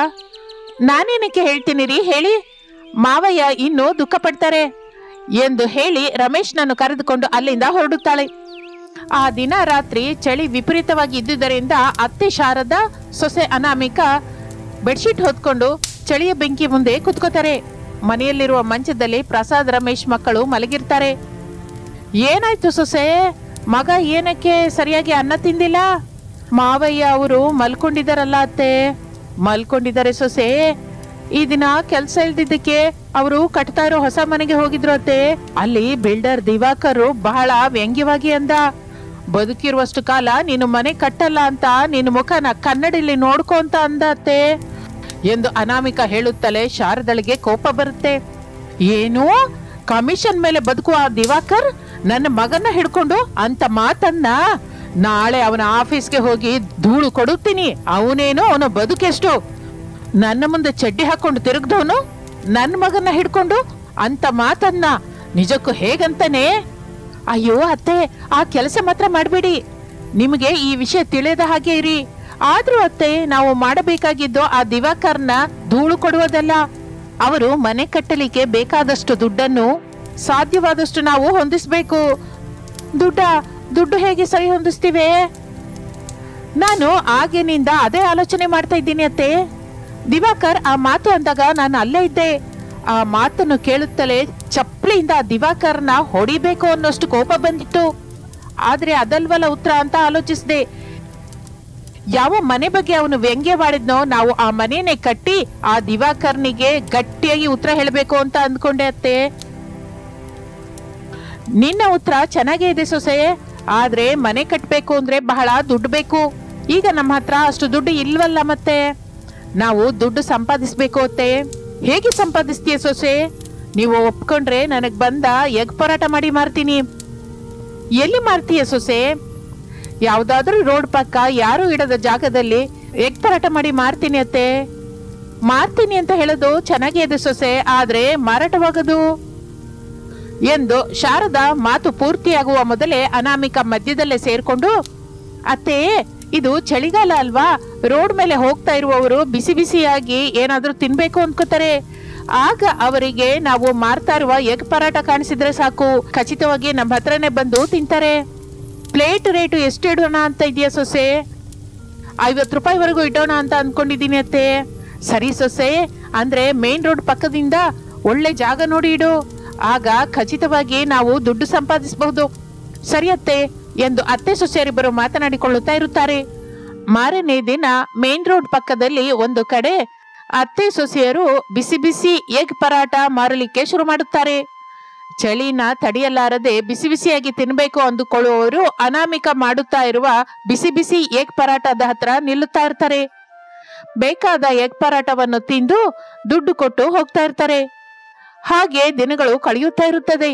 ನಾನೇನಕ್ಕೆ ಹೇಳ್ತೀನಿ ರೀ ಹೇಳಿ? ಮಾವಯ್ಯ ಇನ್ನೂ ದುಃಖ ಪಡ್ತಾರೆ ಎಂದು ಹೇಳಿ ರಮೇಶ್ನನ್ನು ಕರೆದುಕೊಂಡು ಅಲ್ಲಿಂದ ಹೊರಡುತ್ತಾಳೆ. ಆ ದಿನ ರಾತ್ರಿ ಚಳಿ ವಿಪರೀತವಾಗಿ ಇದ್ದುದರಿಂದ ಅತ್ತೆ ಶಾರದಾ, ಸೊಸೆ ಅನಾಮಿಕಾ ಬೆಡ್ಶೀಟ್ ಹೊತ್ಕೊಂಡು ಚಳಿಯ ಬೆಂಕಿ ಮುಂದೆ ಕುತ್ಕೋತಾರೆ. ಮನೆಯಲ್ಲಿರುವ ಮಂಚದಲ್ಲಿ ಪ್ರಸಾದ್, ರಮೇಶ್ ಮಕ್ಕಳು ಮಲಗಿರ್ತಾರೆ. ಏನಾಯ್ತು ಸೊಸೆ? ಮಗ ಏನಕ್ಕೆ ಸರಿಯಾಗಿ ಅನ್ನ ತಿಂದಿಲ್ಲ? ಮಾವಯ್ಯ ಅವರು ಮಲ್ಕೊಂಡಿದ್ದಾರಲ್ಲ ಅತ್ತೆ. ಮಲ್ಕೊಂಡಿದ್ದಾರೆ ಸೊಸೆ. ಈ ದಿನ ಕೆಲಸ ಇಲ್ದಿದ್ದಕ್ಕೆ ಅವರು ಕಟ್ತಾ ಇರೋ ಹೊಸ ಮನೆಗೆ ಹೋಗಿದ್ರು ಅತ್ತೆ. ಅಲ್ಲಿ ಬಿಲ್ಡರ್ ದಿವಾಕರ್ ಬಹಳ ವ್ಯಂಗ್ಯವಾಗಿ ಅಂದ, ಬದುಕಿರುವಷ್ಟು ಕಾಲ ನೀನು ಮನೆ ಕಟ್ಟಲ್ಲ ಅಂತ ನಿನ್ನ ಮುಖನ ಕನ್ನಡಿಲಿ ನೋಡ್ಕೊ ಅಂತ ಅಂದ ಅತ್ತೆ ಎಂದು ಅನಾಮಿಕಾ ಹೇಳುತ್ತಲೇ ಶಾರದಳಿಗೆ ಕೋಪ ಬರುತ್ತೆ. ಏನು, ಕಮಿಷನ್ ಮೇಲೆ ಬದುಕುವ ದಿವಾಕರ್ ನನ್ನ ಮಗನ ಹಿಡ್ಕೊಂಡು ಅಂತ ಮಾತನ್ನ? ನಾಳೆ ಅವನ ಆಫೀಸ್ಗೆ ಹೋಗಿ ಧೂಳು ಕೊಡುತ್ತೀನಿ. ಅವನೇನು, ಅವನ ಬದುಕೆಷ್ಟು? ನನ್ನ ಮುಂದೆ ಚಡ್ಡಿ ಹಾಕೊಂಡು ತಿರುಗ್ದವನು ನನ್ನ ಮಗನ ಹಿಡ್ಕೊಂಡು ಅಂತ ಮಾತನ್ನ ನಿಜಕ್ಕೂ ಹೇಗಂತಾನೆ? ಅಯ್ಯೋ ಅತ್ತೆ, ಆ ಕೆಲಸ ಮಾತ್ರ ಮಾಡಬೇಡಿ. ನಿಮಗೆ ಈ ವಿಷಯ ತಿಳಿಯದ ಹಾಗೆ ಇರಿ. ಆದ್ರೂ ಅತ್ತೆ, ನಾವು ಮಾಡಬೇಕಾಗಿದ್ದು ಆ ದಿವಾಕರ್ನ ಧೂಳು ಕೊಡುವುದಲ್ಲ. ಅವರು ಮನೆ ಕಟ್ಟಲಿಕ್ಕೆ ಬೇಕಾದಷ್ಟು ದುಡ್ಡನ್ನು ಸಾಧ್ಯವಾದಷ್ಟು ನಾವು ಹೊಂದಿಸ್ಬೇಕು. ದುಡ್ಡು ಹೇಗೆ ಸರಿ ಹೊಂದಿಸ್ತೀವಿ? ನಾನು ಆಗಿನಿಂದ ಅದೇ ಆಲೋಚನೆ ಮಾಡ್ತಾ ಇದ್ದೀನಿ ಅತ್ತೆ. ದಿವಾಕರ್ ಆ ಮಾತು ಅಂದಾಗ ನಾನು ಅಲ್ಲೇ ಇದ್ದೆ. ಆ ಮಾತನ್ನು ಕೇಳುತ್ತಲೇ ಚಪ್ಪಲಿಯಿಂದ ದಿವಾಕರ್ನ ಹೊಡಿಬೇಕು ಅನ್ನೋಷ್ಟು ಕೋಪ ಬಂದಿತ್ತು. ಆದ್ರೆ ಅದಲ್ವಲ್ಲ ಉತ್ತರ ಅಂತ ಆಲೋಚಿಸಿದೆ. ಯಾವ ಮನೆ ಬಗ್ಗೆ ಅವನು ವ್ಯಂಗ್ಯವಾಡಿದ್ನೋ ನಾವು ಆ ಮನೆಯನ್ನೇ ಕಟ್ಟಿ ಆ ದಿವಾಕರ್ನಿಗೆ ಗಟ್ಟಿಯಾಗಿ ಉತ್ತರ ಹೇಳಬೇಕು ಅಂತ ಅಂದ್ಕೊಂಡೆ ಅತ್ತೆ. ನಿನ್ನ ಉತ್ತರ ಚೆನ್ನಾಗೇ ಇದೆ ಸೊಸೆ. ಆದ್ರೆ ಮನೆ ಕಟ್ಟಬೇಕು ಅಂದ್ರೆ ಬಹಳ ದುಡ್ಡು ಬೇಕು. ಈಗ ನಮ್ಮ ಹತ್ರ ಅಷ್ಟು ದುಡ್ಡು ಇಲ್ವಲ್ಲ. ಮತ್ತೆ ನಾವು ದುಡ್ಡು ಸಂಪಾದಿಸ್ಬೇಕು ಅತ್ತೆ. ಹೇಗೆ ಸಂಪಾದಿಸ್ತೀಯ ಸೊಸೆ? ನೀವು ಒಪ್ಕೊಂಡ್ರೆ ನನಗ್ ಬಂದ ಎಗ್ ಪರಾಟ ಮಾಡಿ ಮಾರ್ತೀನಿ. ಎಲ್ಲಿ ಮಾರ್ತೀಯ ಸೊಸೆ? ಯಾವ್ದಾದ್ರೂ ರೋಡ್ ಪಕ್ಕ ಯಾರು ಇಡದ ಜಾಗದಲ್ಲಿ ಎಗ್ ಪರಾಟ ಮಾಡಿ ಮಾರ್ತೀನಿ ಅತ್ತೆ. ಮಾರ್ತೀನಿ ಅಂತ ಹೇಳೋದು ಚೆನ್ನಾಗೇ ಇದೆ ಸೊಸೆ, ಆದ್ರೆ ಮಾರಾಟವಾಗದು ಎಂದು ಶಾರದಾ ಮಾತು ಪೂರ್ತಿಯಾಗುವ ಮೊದಲೇ ಅನಾಮಿಕಾ ಮಧ್ಯದಲ್ಲೇ ಸೇರ್ಕೊಂಡು, ಅತ್ತೆ ಇದು ಚಳಿಗಾಲ ಅಲ್ವಾ, ರೋಡ್ ಮೇಲೆ ಹೋಗ್ತಾ ಇರುವವರು ಬಿಸಿ ಬಿಸಿಯಾಗಿ ಏನಾದ್ರೂ ತಿನ್ಬೇಕು ಅನ್ಕೋತಾರೆ. ಆಗ ಅವರಿಗೆ ನಾವು ಮಾರ್ತಾ ಇರುವ ಎಗ್ ಪರಾಟ ಕಾಣಿಸಿದ್ರೆ ಸಾಕು, ಖಚಿತವಾಗಿ ನಮ್ಮ ಹತ್ರನೇ ಬಂದು ತಿಂತಾರೆ. ಪ್ಲೇಟ್ ರೇಟು ಎಷ್ಟು ಇಡೋಣ ಅಂತ ಇದೆಯಾ ಸೊಸೆ? 50 ರೂಪಾಯಿವರೆಗೂ ಇಡೋಣ ಅಂತ ಅನ್ಕೊಂಡಿದ್ದೀನಿ ಅತ್ತೆ. ಸರಿ ಸೊಸೆ, ಅಂದ್ರೆ ಮೇನ್ ರೋಡ್ ಪಕ್ಕದಿಂದ ಒಳ್ಳೆ ಜಾಗ ನೋಡಿ ಇಡು, ಆಗ ಖಚಿತವಾಗಿ ನಾವು ದುಡ್ಡು ಸಂಪಾದಿಸಬಹುದು. ಸರಿ ಅತ್ತೆ ಎಂದು ಅತ್ತೆ ಸೊಸೆಯರಿಬ್ಬರು ಮಾತನಾಡಿಕೊಳ್ಳುತ್ತಾ ಇರುತ್ತಾರೆ. ಮಾರನೇ ದಿನ ಮೇನ್ ರೋಡ್ ಪಕ್ಕದಲ್ಲಿ ಒಂದು ಕಡೆ ಅತ್ತೆ ಸೊಸೆಯರು ಬಿಸಿ ಬಿಸಿ ಎಗ್ ಪರಾಟ ಮಾರಲಿಕ್ಕೆ ಶುರು ಮಾಡುತ್ತಾರೆ. ಚಳಿನ ತಡೆಯಲಾರದೆ ಬಿಸಿ ಬಿಸಿಯಾಗಿ ತಿನ್ಬೇಕು ಅಂದುಕೊಳ್ಳುವವರು ಅನಾಮಿಕಾ ಮಾಡುತ್ತಾ ಇರುವ ಬಿಸಿ ಬಿಸಿ ಎಗ್ ಪರಾಟದ ಹತ್ರ ನಿಲ್ಲುತ್ತಾ ಇರ್ತಾರೆ. ಬೇಕಾದ ಎಗ್ ಪರಾಟವನ್ನು ತಿಂದು ದುಡ್ಡು ಕೊಟ್ಟು ಹೋಗ್ತಾ ಇರ್ತಾರೆ. ಹಾಗೆ ದಿನಗಳು ಕಳೆಯುತ್ತಾ ಇರುತ್ತದೆ.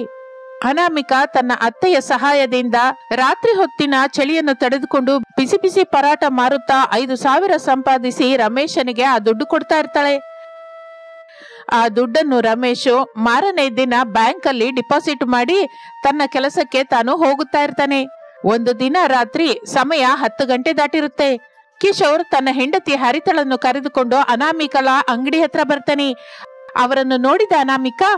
ಅನಾಮಿಕಾ ತನ್ನ ಅತ್ತೆಯ ಸಹಾಯದಿಂದ ರಾತ್ರಿ ಹೊತ್ತಿನ ಚಳಿಯನ್ನು ತಡೆದುಕೊಂಡು ಬಿಸಿ ಬಿಸಿ ಪರಾಟ ಮಾರುತ್ತಾ 5,000 ಸಂಪಾದಿಸಿ ರಮೇಶನಿಗೆ ಆ ದುಡ್ಡು ಕೊಡ್ತಾ ಇರ್ತಾಳೆ. ಆ ದುಡ್ಡನ್ನು ರಮೇಶ್ ಮಾರನೇ ದಿನ ಬ್ಯಾಂಕ್ ಅಲ್ಲಿ ಡಿಪಾಸಿಟ್ ಮಾಡಿ ತನ್ನ ಕೆಲಸಕ್ಕೆ ತಾನು ಹೋಗುತ್ತಾ ಇರ್ತಾನೆ. ಒಂದು ದಿನ ರಾತ್ರಿ ಸಮಯ 10 ಗಂಟೆ ದಾಟಿರುತ್ತೆ. ಕಿಶೋರ್ ತನ್ನ ಹೆಂಡತಿ ಹರಿತಳನ್ನು ಕರೆದುಕೊಂಡು ಅನಾಮಿಕಳ ಅಂಗಡಿ ಹತ್ರ ಬರ್ತಾನೆ. ಅವರನ್ನು ನೋಡಿದ ಅನಾಮಿಕಾ,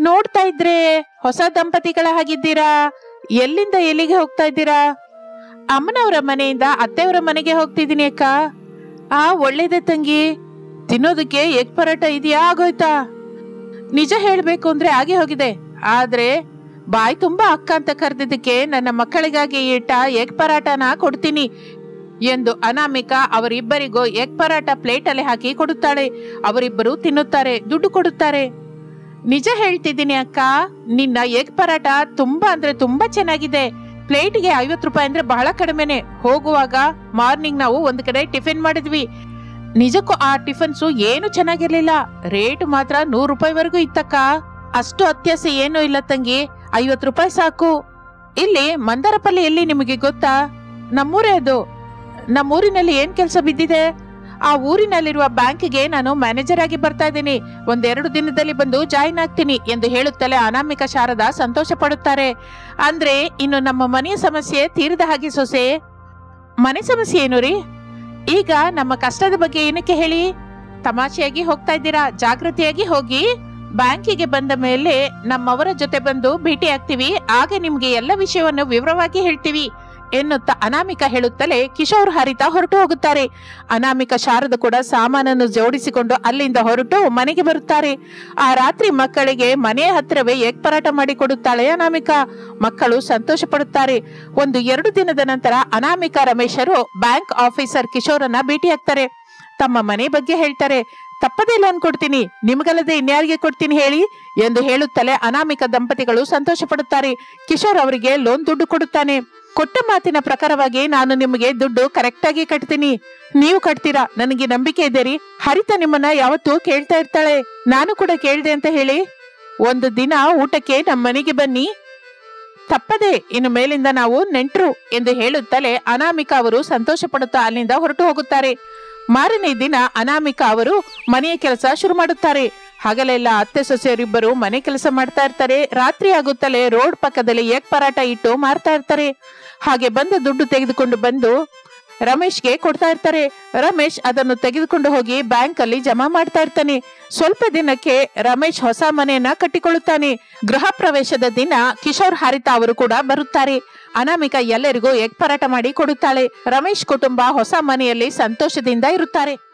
ನೋಡ್ತಾ ಇದ್ರೆ ಹೊಸ ದಂಪತಿಗಳ ಹಾಗಿದ್ದೀರಾ, ಎಲ್ಲಿಂದ ಎಲ್ಲಿಗೆ ಹೋಗ್ತಾ ಇದ್ದೀರಾ? ಅಮ್ಮನವರ ಮನೆಯಿಂದ ಅತ್ತೆಯವರ ಮನೆಗೆ ಹೋಗ್ತಿದ್ದೀನಿ ಅಕ್ಕ. ಒಳ್ಳೇದೇ ತಂಗಿ, ತಿನ್ನೋದಕ್ಕೆ ಎಗ್ ಪರಾಟ ಇದೆಯಾ, ಆಗೋಯ್ತಾ? ನಿಜ ಹೇಳ್ಬೇಕು ಅಂದ್ರೆ ಹಾಗೆ ಹೋಗಿದೆ, ಆದ್ರೆ ಬಾಯಿ ತುಂಬಾ ಅಕ್ಕ ಅಂತ ಕರೆದಿದ್ದಕ್ಕೆ ನನ್ನ ಮಕ್ಕಳಿಗಾಗಿ ಇಟ್ಟ ಎಗ್ ಪರಾಟನ ಕೊಡ್ತೀನಿ ಎಂದು ಅನಾಮಿಕಾ ಅವರಿಬ್ಬರಿಗೂ ಎಗ್ ಪರಾಟ ಪ್ಲೇಟ್ ಅಲ್ಲಿ ಹಾಕಿ ಕೊಡುತ್ತಾಳೆ. ಅವರಿಬ್ಬರು ತಿನ್ನುತ್ತಾರೆ, ದುಡ್ಡು ಕೊಡುತ್ತಾರೆ. ನಿಜ ಹೇಳ್ತಿದ್ದೀನಿ ಅಕ್ಕ, ನಿನ್ನ ಎಗ್ ಪರಾಟ ತುಂಬಾ ಅಂದ್ರೆ ತುಂಬಾ ಚೆನ್ನಾಗಿದೆ. ಪ್ಲೇಟ್ಗೆ 50 ರೂಪಾಯಿ ಅಂದ್ರೆ ಬಹಳ ಕಡಿಮೆನೆ. ಹೋಗುವಾಗ ಮಾರ್ನಿಂಗ್ ನಾವು ಒಂದ್ ಕಡೆ ಟಿಫಿನ್ ಮಾಡಿದ್ವಿ. ನಿಜಕ್ಕೂ ಆ ಟಿಫನ್ಸು ಏನು ಚೆನ್ನಾಗಿರ್ಲಿಲ್ಲ. ರೇಟ್ ಮಾತ್ರ 100 ರೂಪಾಯಿವರೆಗೂ ಇತ್ತಕ್ಕ. ಅಷ್ಟು ಅತ್ಯಾಸೆ ಏನೂ ಇಲ್ಲ ತಂಗಿ, 50 ರೂಪಾಯಿ ಸಾಕು. ಇಲ್ಲಿ ಮಂದಾರಪಲ್ಲಿ ಎಲ್ಲಿ ನಿಮಗೆ ಗೊತ್ತಾ? ನಮ್ಮೂರೇ ಅದು. ನಮ್ಮೂರಿನಲ್ಲಿ ಏನ್ ಕೆಲಸ ಬಿದ್ದಿದೆ? ಆ ಊರಿನಲ್ಲಿರುವ ಬ್ಯಾಂಕಿಗೆ ನಾನು ಮ್ಯಾನೇಜರ್ ಆಗಿ ಬರ್ತಾ ಇದ್ದೀನಿ. 1-2 ದಿನದಲ್ಲಿ ಬಂದು ಜಾಯಿನ್ ಆಗ್ತೀನಿ ಎಂದು ಹೇಳುತ್ತಲೇ ಅನಾಮಿಕಾ ಶಾರದಾ ಸಂತೋಷ ಪಡುತ್ತಾರೆ. ಅಂದ್ರೆ ಇನ್ನು ನಮ್ಮ ಮನೆಯ ಸಮಸ್ಯೆ ತೀರಿದ ಹಾಗೆ ಸೊಸೆ. ಮನೆ ಸಮಸ್ಯೆ ಏನು ರೀ? ಈಗ ನಮ್ಮ ಕಷ್ಟದ ಬಗ್ಗೆ ಏನಕ್ಕೆ ಹೇಳಿ? ತಮಾಷೆಯಾಗಿ ಹೋಗ್ತಾ ಇದ್ದೀರಾ? ಜಾಗೃತಿಯಾಗಿ ಹೋಗಿ. ಬ್ಯಾಂಕಿಗೆ ಬಂದ ಮೇಲೆ ನಮ್ಮವರ ಜೊತೆ ಬಂದು ಭೇಟಿ ಆಗ್ತೀವಿ, ಆಗ ನಿಮ್ಗೆ ಎಲ್ಲ ವಿಷಯವನ್ನು ವಿವರವಾಗಿ ಹೇಳ್ತೀವಿ ಎನ್ನುತ್ತಾ ಅನಾಮಿಕಾ ಹೇಳುತ್ತಲೇ ಕಿಶೋರ್ ಹರಿತಾ ಹೊರಟು ಹೋಗುತ್ತಾರೆ. ಅನಾಮಿಕಾ ಶಾರದ ಕೂಡ ಸಾಮಾನನ್ನು ಜೋಡಿಸಿಕೊಂಡು ಅಲ್ಲಿಂದ ಹೊರಟು ಮನೆಗೆ ಬರುತ್ತಾರೆ. ಆ ರಾತ್ರಿ ಮಕ್ಕಳಿಗೆ ಮನೆಯ ಹತ್ತಿರವೇ ಎಗ್ ಪರಾಟ ಮಾಡಿ ಕೊಡುತ್ತಾಳೆ ಅನಾಮಿಕಾ. ಮಕ್ಕಳು ಸಂತೋಷ ಪಡುತ್ತಾರೆ. 1-2 ದಿನದ ನಂತರ ಅನಾಮಿಕಾ ರಮೇಶರು ಬ್ಯಾಂಕ್ ಆಫೀಸರ್ ಕಿಶೋರನ್ನ ಭೇಟಿಯಾಗ್ತಾರೆ. ತಮ್ಮ ಮನೆ ಬಗ್ಗೆ ಹೇಳ್ತಾರೆ. ತಪ್ಪದೇ ಲೋನ್ ಕೊಡ್ತೀನಿ, ನಿಮಗಲ್ಲದೆ ಇನ್ಯಾರಿಗೆ ಕೊಡ್ತೀನಿ ಹೇಳಿ ಎಂದು ಹೇಳುತ್ತಲೇ ಅನಾಮಿಕಾ ದಂಪತಿಗಳು ಸಂತೋಷ ಪಡುತ್ತಾರೆ. ಕಿಶೋರ್ ಅವರಿಗೆ ಲೋನ್ ದುಡ್ಡು ಕೊಡುತ್ತಾನೆ. ಕೊಟ್ಟ ಮಾತಿನ ಪ್ರಕಾರವಾಗಿ ನಾನು ನಿಮಗೆ ದುಡ್ಡು ಕರೆಕ್ಟ್ ಆಗಿ ಕಟ್ತೀನಿ, ನೀವು ಕಟ್ತೀರಾ, ನನಗೆ ನಂಬಿಕೆ ಇದೆ ರೀ. ಹರಿತಾ ನಿಮ್ಮನ್ನ ಯಾವತ್ತೂ ಕೇಳ್ತಾ ಇರ್ತಾಳೆ, ನಾನು ಕೂಡ ಕೇಳ್ದೆ ಅಂತ ಹೇಳಿ. ಒಂದು ದಿನ ಊಟಕ್ಕೆ ನಮ್ಮ ಮನೆಗೆ ಬನ್ನಿ, ತಪ್ಪದೆ, ಇನ್ನು ಮೇಲಿಂದ ನಾವು ನೆಂಟ್ರು ಎಂದು ಹೇಳುತ್ತಲೇ ಅನಾಮಿಕಾ ಅವರು ಸಂತೋಷ ಪಡುತ್ತಾ ಅಲ್ಲಿಂದ ಹೊರಟು ಹೋಗುತ್ತಾರೆ. ಮಾರನೇ ದಿನ ಅನಾಮಿಕಾ ಅವರು ಮನೆಯ ಕೆಲಸ ಶುರು ಮಾಡುತ್ತಾರೆ. ಹಗಲೆಲ್ಲ ಅತ್ತೆ ಸೊಸೆಯರಿಬ್ಬರು ಮನೆ ಕೆಲಸ ಮಾಡ್ತಾ ಇರ್ತಾರೆ. ರಾತ್ರಿ ಆಗುತ್ತಲೇ ರೋಡ್ ಪಕ್ಕದಲ್ಲಿ ಎಗ್ ಪರಾಟ ಇಟ್ಟು ಮಾರ್ತಾ ಇರ್ತಾರೆ. ಹಾಗೆ ಬಂದ ದುಡ್ಡು ತೆಗೆದುಕೊಂಡು ಬಂದು ರಮೇಶ್ಗೆ ಕೊಡ್ತಾ ಇರ್ತಾರೆ. ರಮೇಶ್ ಅದನ್ನು ತೆಗೆದುಕೊಂಡು ಹೋಗಿ ಬ್ಯಾಂಕ್ ಅಲ್ಲಿ ಜಮಾ ಮಾಡ್ತಾ ಇರ್ತಾನೆ. ಸ್ವಲ್ಪ ದಿನಕ್ಕೆ ರಮೇಶ್ ಹೊಸ ಮನೆಯನ್ನ ಕಟ್ಟಿಕೊಳ್ಳುತ್ತಾನೆ. ಗೃಹ ಪ್ರವೇಶದ ದಿನ ಕಿಶೋರ್ ಹಾರಿತಾ ಅವರು ಕೂಡ ಬರುತ್ತಾರೆ. ಅನಾಮಿಕಾ ಎಲ್ಲರಿಗೂ ಎಗ್ ಪರಾಟ ಮಾಡಿ ಕೊಡುತ್ತಾಳೆ. ರಮೇಶ್ ಕುಟುಂಬ ಹೊಸ ಮನೆಯಲ್ಲಿ ಸಂತೋಷದಿಂದ ಇರುತ್ತಾರೆ.